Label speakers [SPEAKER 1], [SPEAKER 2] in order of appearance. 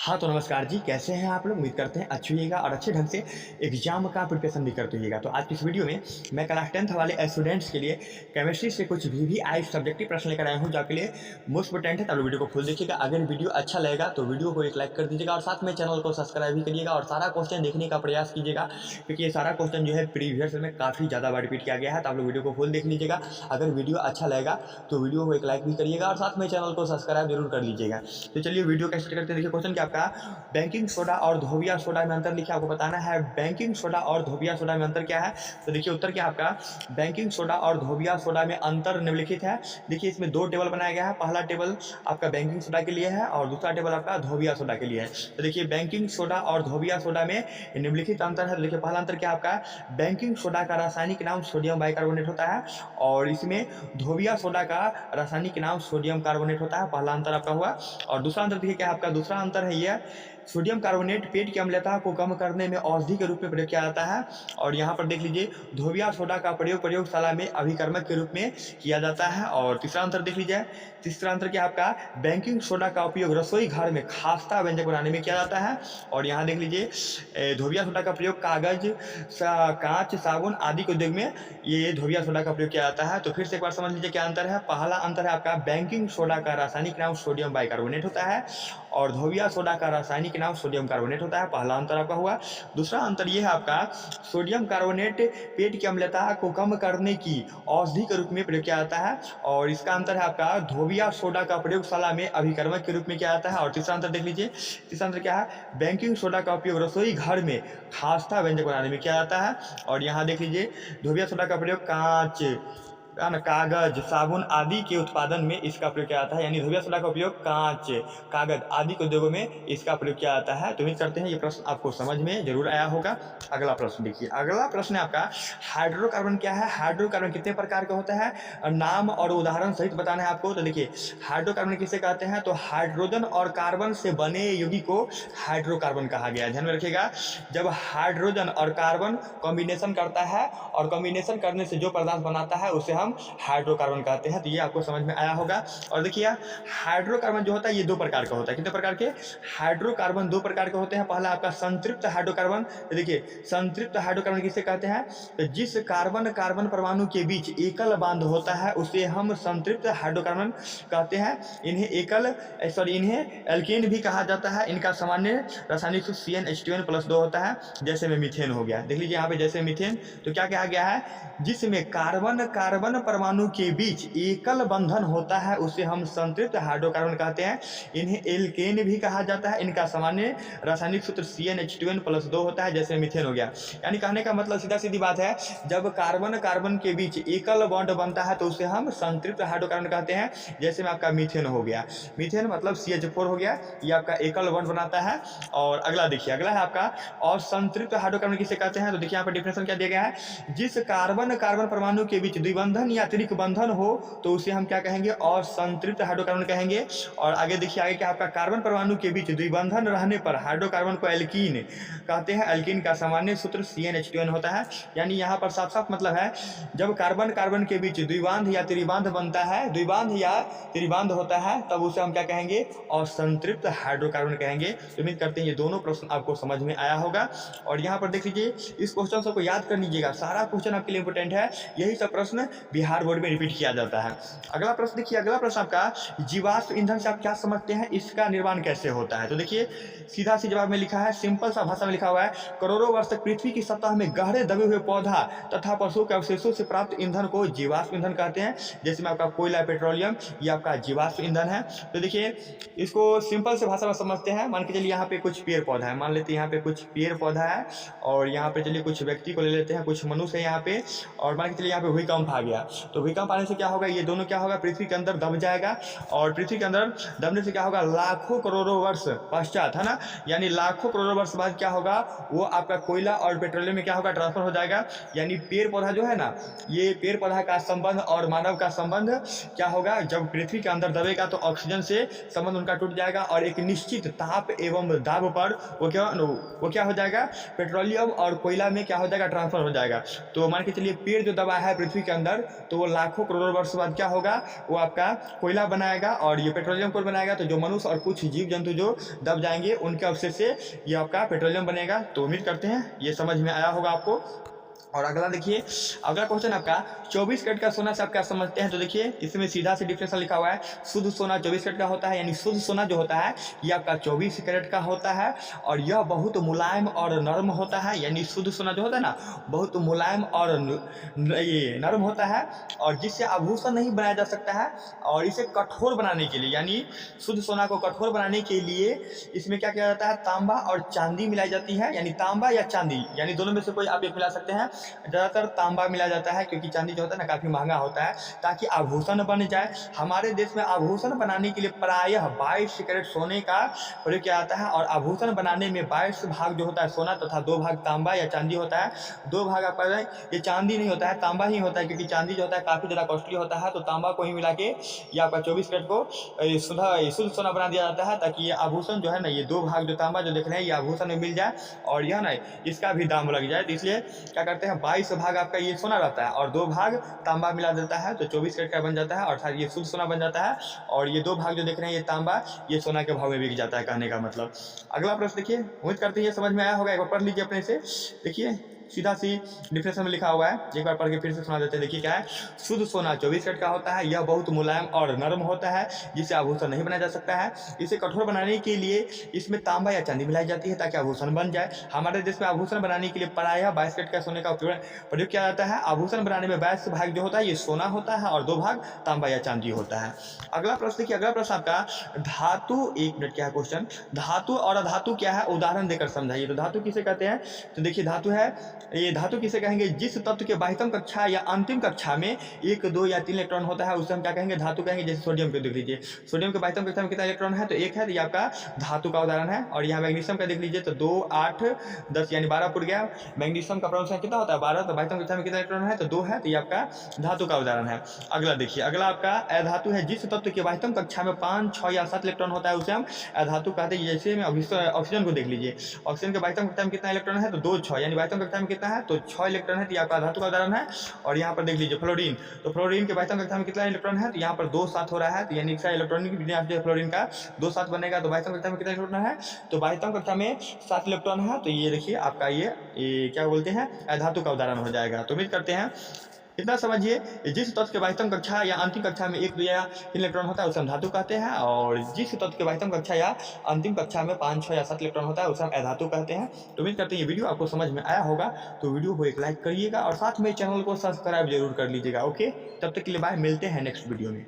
[SPEAKER 1] हाँ, तो नमस्कार जी, कैसे हैं आप लोग? उम्मीद करते हैं अच्छे होइएगा और अच्छे ढंग से एग्ज़ाम का प्रिपरेशन भी करते होइएगा। तो आज की इस वीडियो में मैं क्लास 10th वाले स्टूडेंट्स के लिए केमिस्ट्री से कुछ वीवीआई सब्जेक्टिव प्रश्न लेकर आया हूँ, जो आपके लिए मोस्ट इम्पोर्टेंट है। तो आप लोग वीडियो को फुल देखिएगा। अगर वीडियो अच्छा लगेगा तो वीडियो को एक लाइक कर दीजिएगा और साथ में चैनल को सब्सक्राइब भी करिएगा और सारा क्वेश्चन देखने का प्रयास कीजिएगा, क्योंकि ये सारा क्वेश्चन जो है प्रीवियस में काफ़ी ज़्यादा बार रिपीट किया गया है। तो आप लोग वीडियो को फुल देख लीजिएगा। अगर वीडियो अच्छा लगेगा तो वीडियो को एक लाइक भी करिएगा और साथ में चैनल को सब्सक्राइब जरूर कर लीजिएगा। तो चलिए वीडियो का स्टार्ट करते हैं। देखिए क्वेश्चन क्या आपका, बेकिंग सोडा और धोबिया सोडा में अंतर लिखिए। आपको बताना है बेकिंग सोडा और धोबिया सोडा में अंतर क्या है। तो देखिए उत्तर क्या आपका, बेकिंग सोडा और धोबिया सोडा में अंतर निम्नलिखित है। देखिए इसमें दो टेबल बनाया गया है। पहला टेबल आपका बेकिंग सोडा के लिए है और दूसरा टेबल आपका धोबिया सोडा के लिए है। तो देखिए बेकिंग सोडा और धोबिया सोडा में निम्नलिखित अंतर है। तो देखिए पहला अंतर क्या आपका, बेकिंग सोडा का रासायनिक नाम सोडियम बाइकार्बोनेट होता है और इसमें धोबिया सोडा का रासायनिक नाम सोडियम कार्बोनेट होता है। पहला अंतर आपका हुआ। और दूसरा अंतर देखिए क्या आपका, दूसरा अंतर है ये, सोडियम कार्बोनेट पेट की अम्लता को कम करने में औषधि के रूप में प्रयोग किया जाता है। और यहाँ पर देख लीजिए धोबिया सोडा का प्रयोग प्रयोगशाला में अभिकर्मक के रूप में किया जाता है। और तीसरा अंतर देख लीजिए, तीसरा अंतर क्या आपका, बेकिंग सोडा का उपयोग रसोई घर में खास्ता व्यंजन बनाने में किया जाता है। और यहाँ देख लीजिए धोबिया सोडा का प्रयोग कागज, कांच, साबुन आदि के उद्योग में ये धोबिया सोडा का प्रयोग किया जाता है। तो फिर से एक बार समझ लीजिए क्या अंतर है। पहला अंतर है आपका, बेकिंग सोडा का रासायनिक नाम सोडियम बाइकार्बोनेट होता है और धोबिया सोडा का रासायनिक नाम सोडियम कार्बोनेट होता है। पहला अंतर आपका हुआ। दूसरा अंतर यह है आपका, सोडियम कार्बोनेट पेट की अम्लता को कम करने की औषधि के रूप में प्रयोग किया जाता है। और इसका अंतर है आपका, धोबिया सोडा का प्रयोगशाला में अभिकर्मक के रूप में किया जाता है। और तीसरा अंतर देख लीजिए, तीसरा अंतर क्या है, बेकिंग सोडा का उपयोग रसोई घर में खास्ता व्यंजन बनाने में किया जाता है। और यहाँ देख लीजिए धोबिया सोडा का प्रयोग कांच, कागज, साबुन आदि के उत्पादन में इसका प्रयोग किया जाता है। यानी धोबिया सोडा का उपयोग कांच, कागज आदि के उद्योगों में इसका प्रयोग किया जाता है। तो उम्मीद करते हैं ये प्रश्न आपको समझ में जरूर आया होगा। अगला प्रश्न देखिए, अगला प्रश्न है आपका, हाइड्रोकार्बन क्या है, हाइड्रोकार्बन कितने प्रकार का होता है, नाम और उदाहरण सहित बताना है आपको। तो देखिए हाइड्रोकार्बन किसे कहते हैं, तो हाइड्रोजन और कार्बन से बने यौगिक को हाइड्रोकार्बन कहा गया है। ध्यान में रखिएगा, जब हाइड्रोजन और कार्बन कॉम्बिनेशन करता है और कॉम्बिनेशन करने से जो पदार्थ बनाता है उसे हम हाइड्रोकार्बन कहते हैं। तो ये आपको समझ में आया होगा। और देखिए हाइड्रोकार्बन जो होता है ये दो प्रकार का होता है। कितने प्रकार के, हाइड्रोकार्बन दो प्रकार के होते हैं। पहला आपका संतृप्त हाइड्रोकार्बन। तो देखिए संतृप्त हाइड्रोकार्बन किसे कहते हैं, तो जिस कार्बन कार्बन परमाणु के बीच एकल बांध होता है उसे हम संतृप्त हाइड्रोकार्बन कहते हैं। इन्हें एल्केन भी कहा जाता है। इनका सामान्य रासायनिक सूत्र CnH2n+2 होता है। जैसे में मीथेन हो गया, देख लीजिए यहाँ पे जैसे मीथेन, तो क्या कहा गया है, जिसमें कार्बन कार्बन परमाणु के बीच एकल बंधन होता है उसे हम संतृप्त हाइड्रोकार्बन कहते हैं। इन्हें एल्केन भी कहा जाता है। इनका सामान्य रासायनिक सूत्र CnH2n+2 होता है। जैसे मीथेन हो गया। यानी कहने का मतलब सीधा सीधी बात है, जब कार्बन कार्बन के बीच एकल बॉन्ड बनता है तो उसे हम संतृप्त हाइड्रोकार्बन कहते हैं। जैसे में आपका मीथेन हो गया, मीथेन मतलब CH4 हो गया, ये आपका एकल बॉन्ड बनाता है। और अगला देखिए, अगला है आपका असंतृप्त हाइड्रोकार्बन किसे कहते हैं। तो देखिए यहाँ पर डिफिनेशन क्या दिया गया है, जिस कार्बन कार्बन परमाणु के बीच द्विबंधन या त्रिक बंधन हो तो उसे हम क्या कहेंगे, असंतृप्त हाइड्रोकार्बन कहेंगे। और आगे देखिए, आगे क्या आपका, कार्बन परमाणु के बीच द्विबंधन रहने पर हाइड्रोकार्बन को एल्कीन कहते हैं। एल्कीन का सामान्य सूत्र CnH2n होता है। यानी यहाँ पर साफ साफ मतलब है, जब कार्बन कार्बन के बीच द्विबांध या त्रिबांध बनता है, द्विबांध या त्रिबांध होता है, तब उसे हम क्या कहेंगे, असंतृप्त हाइड्रोकार्बन कहेंगे। तो उम्मीद करते हैं ये दोनों प्रश्न आपको समझ में आया होगा। और यहाँ पर देख लीजिए इस क्वेश्चन सबको याद कर लीजिएगा, सारा क्वेश्चन आपके लिए इंपॉर्टेंट है। यही सब प्रश्न बिहार बोर्ड में रिपीट किया जाता है। अगला प्रश्न देखिए, अगला प्रश्न आपका, जीवाश्म ईंधन से आप क्या समझते हैं, इसका निर्माण कैसे होता है। तो देखिए सीधा सी जवाब में लिखा है, सिंपल सा भाषा में लिखा हुआ है, करोड़ों वर्ष तक पृथ्वी की सतह में गहरे दबे हुए पौधा तथा पशुओं के अवशेषों से प्राप्त ईंधन को जीवाश्म ईंधन कहते हैं। जैसे में आपका कोयला, पेट्रोलियम, ये आपका जीवाश्म ईंधन है। तो देखिए इसको सिंपल से भाषा में समझते हैं। मान के चलिए यहाँ पे कुछ पेड़ पौधा है, मान लेते हैं यहाँ पे कुछ पेड़ पौधा है और यहाँ पे चलिए कुछ व्यक्ति को ले लेते हैं, कुछ मनुष्य है यहाँ पे, और मान के चलिए यहाँ पे भूकंप आ गया। तो भूकंप आने से क्या होगा, ये दोनों क्या होगा, पृथ्वी के अंदर दब जाएगा। और पृथ्वी के अंदर दबने से क्या होगा, लाखों करोड़ों वर्ष पश्चात, है ना, यानी लाखों करोड़ों वर्ष बाद क्या होगा, वो आपका कोयला और पेट्रोलियम में क्या होगा, ट्रांसफर हो जाएगा। यानी पेड़ पौधा जो है ना, ये पेड़ पौधा का संबंध और मानव का संबंध क्या होगा, जब पृथ्वी के अंदर दबेगा तो ऑक्सीजन से संबंध उनका टूट जाएगा और एक निश्चित ताप एवं दाब पर वो क्या हो जाएगा, पेट्रोलियम और कोयला में क्या हो जाएगा, ट्रांसफर हो जाएगा। तो मान के चलिए पेड़ जो दबा है पृथ्वी के अंदर, तो वो लाखों करोड़ों वर्ष बाद क्या होगा, वो आपका कोयला बनाएगा और ये पेट्रोलियम कोल बनाएगा। तो जो मनुष्य और कुछ जीव जंतु जो दब जाएंगे उनके अवशेष से ये आपका पेट्रोलियम बनेगा। तो उम्मीद करते हैं ये समझ में आया होगा आपको। और अगला देखिए, अगला क्वेश्चन आपका 24 कैरेट का सोना से आप क्या समझते हैं। तो देखिए इसमें सीधा से डिफरेंस लिखा हुआ है, शुद्ध सोना 24 कैरेट का होता है, यानी शुद्ध सोना जो होता है ये आपका 24 कैरेट का होता है और यह बहुत मुलायम और नरम होता है। यानी शुद्ध सोना जो होता है ना बहुत मुलायम और ये नरम होता है और जिससे आभूषण नहीं बनाया जा सकता है। और इसे कठोर बनाने के लिए, यानी शुद्ध सोना को कठोर बनाने के लिए इसमें क्या किया जाता है, तांबा और चांदी मिलाई जाती है। यानी तांबा या चांदी, यानी दोनों में से कोई आप एक मिला सकते हैं। ज़्यादातर तांबा मिला जाता है क्योंकि चांदी जो होता है ना काफ़ी महंगा होता है, ताकि आभूषण बन जाए। हमारे देश में आभूषण बनाने के लिए प्रायः 22 कैरेट सोने का प्रयोग किया जाता है और आभूषण बनाने में 22 भाग जो होता है सोना तथा 2 भाग तांबा या चांदी होता है। 2 भाग आपका ये चांदी नहीं होता है, तांबा ही होता है, क्योंकि चांदी जो होता है काफ़ी ज़्यादा कॉस्टली होता है। तो तांबा को ही मिला के ये आपका 24 कैरेट को शुद्ध सोना बना दिया जाता है, ताकि ये आभूषण जो है ना, ये 2 भाग जो तांबा जो देख रहे हैं ये आभूषण में मिल जाए और यह ना इसका भी दाम लग जाए। तो इसलिए क्या करते हैं, 22 भाग आपका ये सोना रहता है और 2 भाग तांबा मिला देता है, तो 24 कैरेट का बन जाता है अर्थात ये शुद्ध सोना बन जाता है। और ये 2 भाग जो देख रहे हैं ये तांबा, ये सोना के भाव में बिक जाता है, कहने का मतलब। अगला प्रश्न देखिए, उम्मीद करते हैं ये समझ में आया होगा, एक बार पढ़ लीजिए अपने से। देखिए सीधा सी डिफरेंस में लिखा हुआ है, एक बार पढ़ के फिर से सुना देते हैं। देखिए क्या है, शुद्ध सोना 24 कैरेट का होता है, यह बहुत मुलायम और नरम होता है जिससे आभूषण नहीं बनाया जा सकता है। इसे कठोर बनाने के लिए इसमें तांबा या चांदी मिलाई जाती है ताकि आभूषण बन जाए। हमारे देश में आभूषण बनाने के लिए प्रायः 22 कैरेट का सोने का प्रयोग किया जाता है। आभूषण बनाने में 22 भाग जो होता है ये सोना होता है और 2 भाग तांबा या चांदी होता है। अगला प्रश्न देखिए, अगला प्रश्न आपका धातु, 1 मिनट क्या है क्वेश्चन, धातु और अधातु क्या है उदाहरण देकर समझाइए। तो धातु किसे कहते हैं, तो देखिए धातु है, ये धातु किसे कहेंगे, जिस तत्व के बाह्यतम कक्षा या अंतिम कक्षा में 1, 2 या 3 इलेक्ट्रॉन होता है उसे हम क्या कहेंगे, धातु कहेंगे। जैसे सोडियम को देख लीजिए, सोडियम के बाह्यतम कक्षा में कितना इलेक्ट्रॉन है, तो 1 है, तो ये आपका धातु का उदाहरण है। और यहाँ मैग्नीशियम का देख लीजिए तो 2, 8, 10 यानी 12 पुट गया। मैग्नीशियम का परमाणु संख्या कितना होता है, 12, तो बाह्यतम कक्षा में कितना इलेक्ट्रॉन है, तो 2 है, तो ये आपका धातु का उदाहरण है। अगला देखिए, अगला आपका अधातु है, जिस तत्व के बाह्यतम कक्षा में 5, 6 या 7 इलेक्ट्रॉन होता है उसे हम अधातु कहते हैं। जैसे में ऑक्सीजन को देख लीजिए, ऑक्सीजन के बाह्यतम कक्षा में कितना इलेक्ट्रॉन है, तो 2, 6 यानी बाह्यतम कक्षा में कितना है, तो 6 इलेक्ट्रॉन है, तो ये आपका धातु का उदाहरण है। और यहाँ पर देख लीजिए फ्लोरीन, तो फ्लोरीन के बाह्यतम कक्षा में कितना इलेक्ट्रॉन है, तो यहाँ पर 2, 7 हो रहा है, तो यानी इसका इलेक्ट्रॉनिक विन्यास जो फ्लोरीन का 2, 7 बनेगा। तो बाह्यतम कक्षा में कितना इलेक्ट्रॉन है, तो बाह्यतम कक्षा में 7 इलेक्ट्रॉन है, तो ये देखिए आपका ये क्या बोलते हैं, अधातु का उदाहरण हो जाएगा। तो उम्मीद करते हैं इतना समझिए, जिस तत्व के बाह्यतम कक्षा या अंतिम कक्षा में 1, 2 या 3 इलेक्ट्रॉन होता है उसे हम धातु कहते हैं, और जिस तत्व के बाह्यतम कक्षा या अंतिम कक्षा में 5, 6 या 7 इलेक्ट्रॉन होता है उसे हम अधातु कहते हैं। तो उम्मीद करते हैं ये वीडियो आपको समझ में आया होगा, तो वीडियो को एक लाइक करिएगा और साथ में चैनल को सब्सक्राइब जरूर कर लीजिएगा। ओके, तब तक के लिए बाय, मिलते हैं नेक्स्ट वीडियो में।